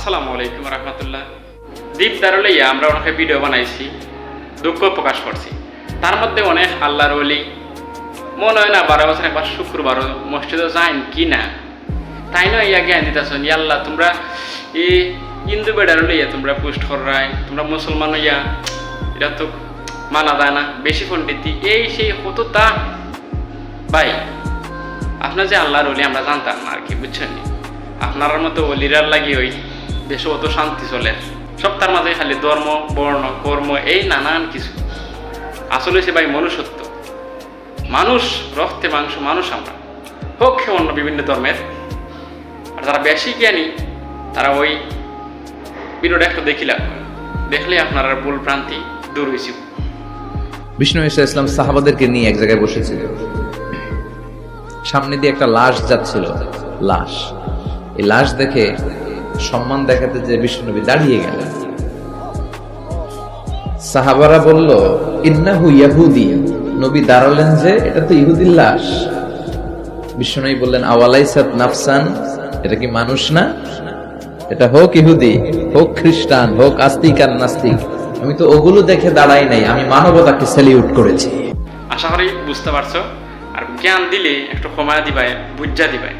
আসসালামু আলাইকুম রহমতুল্লাহ। দ্বীপ দারুলাইয়া আমরা অনেক ভিডিও বানাইছি, দুঃখ প্রকাশ করছি। তার মধ্যে অনেক আল্লাহর ওলি মনে হয় না 12 বছর একবার শুক্রবারও মসজিদে যাইন কি না, তাই নয় ইয়া জ্ঞান দিতেছেন আল্লাহ তোমরা এই হিন্দু বেড়ার লইয়া তোমরা পোস্ট করাই, তোমরা মুসলমান হইয়া এটা তো মানা যায় না, বেশি পণ্ডিতি এই সেই হতো তা। ভাই আপনার যে আল্লাহর ওলি আমরা জানতাম না আর কি, বুঝছেন নি? আপনার মতো অলিরার লাগি ওই দেশে অত শান্তি চলে, সব তার মাঝে খালি ধর্ম বর্ণ কর্ম এই নানান কিছু। আসলে সে ভাই মনুষ্যত্ব, মানুষ রক্তে মাংস মানুষ আমরা, হোক অন্য বিভিন্ন ধর্মের। আর যারা বেশি জ্ঞানী তারা ওই ভিডিওটা একটু দেখলে আপনার ভুল ভ্রান্তি দূর হয়েছে। বিষ্ণু ঈসা ইসলাম সাহাবাদেরকে নিয়ে এক জায়গায় বসেছিল, সামনে দিয়ে একটা লাশ যাচ্ছিল, লাশ। এই লাশ দেখে সম্মান দেখাতে যে বিষ্ণুনবী দাঁড়িয়ে গেলেন। সাহাবারা বলল, ইন্নাহু ইয়াহুদি। নবী দাঁড়ালেন যে এটা তো ইহুদির লাশ। বিষ্ণুনবী বললেন, আওয়ালাইসাত নাফসান, এটা কি মানুষ না? এটা হোক ইহুদি, হোক খ্রিস্টান, হোক আস্তিক আর নাস্তিক, আমি তো ওগুলো দেখে দাঁড়াই নাই, আমি মানবতাকে স্যালিউট করেছি। আশা করি বুঝতে পারছো। আর জ্ঞান দিলে একটু সময় দিবাই, বুঝা দিবাই।